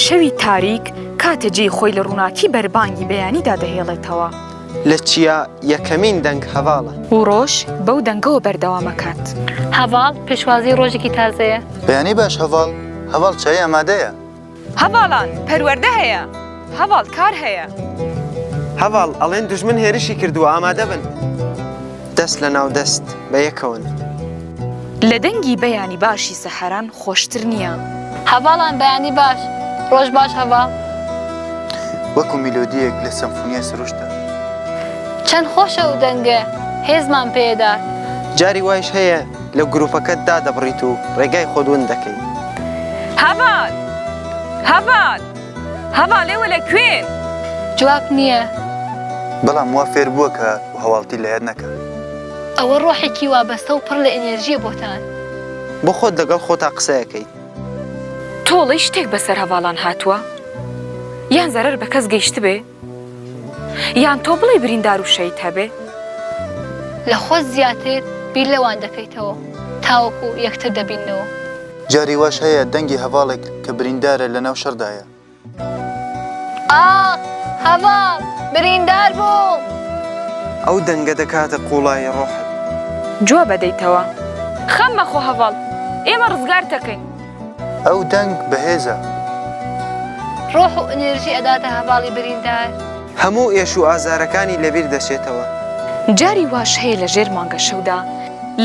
شەوی تاریک کاتە جێی خۆی لە ڕووناکی بەربانگی بەیانیدا دەهێڵێتەوە. لە چیا یەکەمین دەنگ هەڤاڵە و ڕۆژ بەو دەنگەوە بەردەوامەکات. هەڤاڵ پێشوازی ڕۆژێکی تازەیە. بەیانی باش هەڤاڵ چای ئامادەیە. هەڤاڵان پەروەردە هەیە، هەڤاڵ کار هەیە. هەڤاڵ ئەڵێن دوژمن هێرشی کردووە، ئامادە بن. دەست لە ناو دەست بە یەکەون. لە دەنگی بەیانی باشی سەحەران خۆشتر نییە. هەڤاڵان بەیانی باش، ڕۆژ باش هەڤاڵ. وەکو میلۆدیەک لە سەمفۆنیە سروشتە. چەند خۆشە و دەنگە، هێزمان پێدا. جاری وایش هەیە لە گروپەکەت دادەبڕیت و ڕێگای خۆدون دەکەی. هەڤاڵ! هەڤاڵ! هەڤاڵ ئێوە لەکوێن؟ جواب نییە. بەڵام وا فێر بووە کە هەواڵتی لە یاد نەکە. ئەوە ڕۆحێکی وابەستە و پڕ لە ئەنێرژیە بۆتان. بۆ خۆت لەگەڵ خۆتا قسەیەکەیت. تۆڵی شتێک بەسەر هەڤاڵان هاتووە؟ یان زەرەر بە کەس گەیشت بێ؟ یان تۆ بڵێ بریندار و شەید هەبێ؟ لە خۆت زیاتر بیر لەوان دەکەیتەوە تاوەکو یەکتر دەبینەوە. جاری واش هەیە دەنگی هەڤاڵێک کە بریندارە لە ناو شەردایە. هەڤاڵ بریندار بوو! ئەو دەنگە دەکاتە قوڵای ڕۆحت. جوا بەدەیتەوە. خەممە خۆ هەڤاڵ، ئێمە ڕزگار دەکەین. ئەو دەنگ بەهێزە. ڕۆح و ئەنێرژی ئەداتە هەڤاڵی بریندار. هەموو ئێش و ئازارەکانی لەبیر دەچێتەوە. جاری واش هەیە لە ژێر مانگە شەودا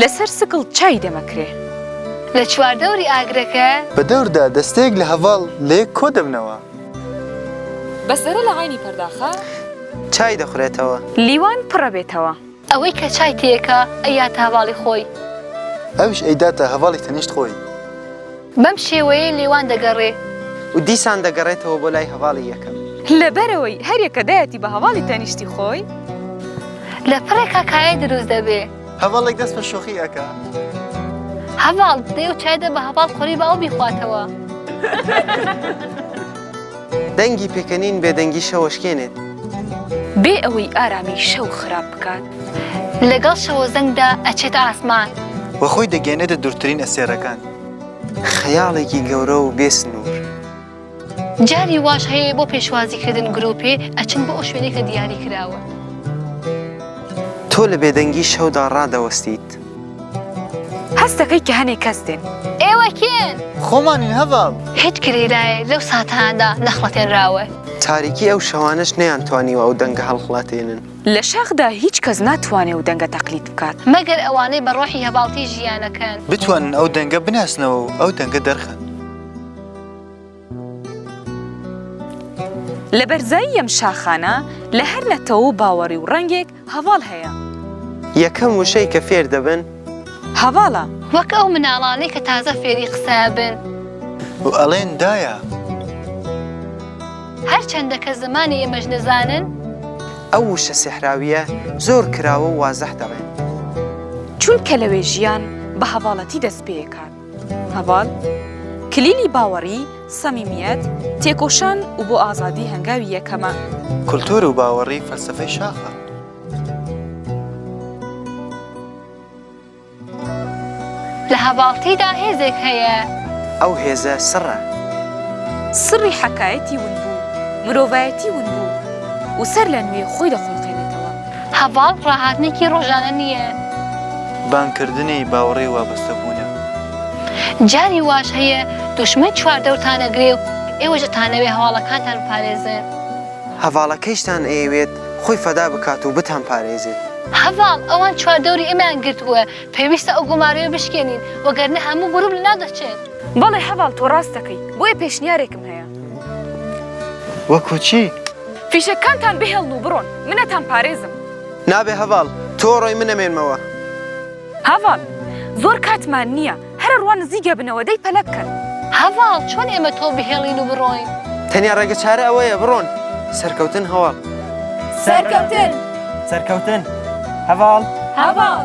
لەسەر سکڵ چای دەمەکرێ. لە چواردەوری ئاگرەکە بە دەوردا دەستەیەک لە هەڤاڵ لەیەک کۆ دەبنەوە. بەسەرە لە عینی پەرداخە چای دەخورێتەوە. لیوان پڕە بێتەوە. ئەوەی کە چای تێکە ئەیاتە هەڤاڵی خۆی. ئەوش ئەیداتە هەڤاڵی تەنیشت خۆی. بەم شێوەیە لیوان دەگەڕێ و دیسان دەگەڕێتەوە بۆ لای هەڤاڵی یەکەم. لەبەرەوەی هەرێکە دایەتی بە هەواڵی تەنیشتی خۆی لە پڕێکا کایە دروست دەبێ. هەڤاڵێک دەست بە شۆخی ئەکا. هەڤاڵ دێ و چایدە بە هەڤاڵ خۆری باو بیخواتەوە. دەنگی پێکەنین بێدەنگی شەوەشکێنێت. بێ ئەوەی ئارامی شەو خراپ بکات. لەگەڵ شەوە زەنگدا ئەچێتە ئاسمان. وە خۆی دەگەێنێتە دوورترین ئەسێرەکان. خەیاڵێکی گەورە و بێسنوور. جاری واش هەیە بۆ پێشوازیکردن گرۆپێ ئەچن بۆ ئەو شوێنەی کە دیاری کراوە. تۆ لە بێدەنگی شەودا ڕادەوەستیت. هەست دەکەی کە هەنێک کەس دێن. ئێوە کێن؟ خۆمانین هەڤاڵ. هیچ گرێرایە لەو ساتانەدا نەخڵەتێنراوە. تاریکی ئەو شەوانش نەیانتوانیوە ئەو دەنگە هەڵخڵاتێنن. لە شاخدا هیچ کەس ناتوانێ و دەنگە تەقلید بکات مەگەر ئەوانەی بە ڕۆحی هەڤاڵتی ژیانەکەن بتوانن ئەو دەنگە بناسنەوە و ئەو دەنگە دەرخەن. لە بەرزایی ئەم شاخانە لە هەر نەتەوە و باوەڕی و ڕەنگێک هەڤاڵ هەیە. یەکەم وشەی کە فێر دەبن هەڤاڵە. وەک ئەو مناڵانەی کە تازە فێری قسەبن و ئەڵێن دایە. هەرچەندە کە زمانی ئێمەش نەزانن ئەو وشە سێحراویە زۆر کراوە و وازەح دەڵێن. چونکە لەوێ ژیان بە هەڤاڵەتی دەست پێکات. هەڤاڵ کلیلی باوەڕی، سەمیمیەت، تێکۆشان و بۆ ئازادی هەنگاوی یەکەمە. کولتور و باوەڕی فەلسەفەی شاخە. لە هەڤاڵتیدا هێزێک هەیە. ئەو هێزە سڕە. سڕی حەکایەتی ون بوو، مرۆڤایەتی ون بوو و سەر لە نوێ خۆی دەخۆڵقێنێتەوە. هەڤاڵ ڕاهاتنێکی ڕۆژانە نییە. بانکردنی باوەڕی وابەستەبوونە. جاری واش هەیە دوشمن چواردەورتانەگرێ و ئێوەش دەتانەوێ هەواڵەکانتان بپارێزن. هەڤاڵەکەیشتان ئەیەوێت خۆی فەدا بکات و بتان پارێزێت. هەڤاڵ ئەوان چواردەوری ئێمەیان گرتووە، پێویستە ئەو گومارەوە بشکێنین وەگەرنە هەموو گروپ لەناو دەچێت. بەڵێ هەڤاڵ تۆ ڕاست دەکەی، بۆیە پێشنیارێکم هەیە. وەکو چی؟ فیشەکانتان بهێڵن و بڕۆن، منەتان پارێزم. نابێ هەڤاڵ، تۆ ڕۆی منەمێنمەوە. هەڤاڵ زۆر کاتمان نییە، هەرە ڕوان نزیگە بنەوە دەی پەلە بکەن. هەڤاڵ چۆن ئێمە تۆ بهێڵین و بڕۆین؟ تەنیا ڕێگە چارە ئەوەیە بڕۆن. سەرکەوتن هەواڵ. سەرکەوتن! سەرکەوتن! هەڤاڵ! هەڤاڵ!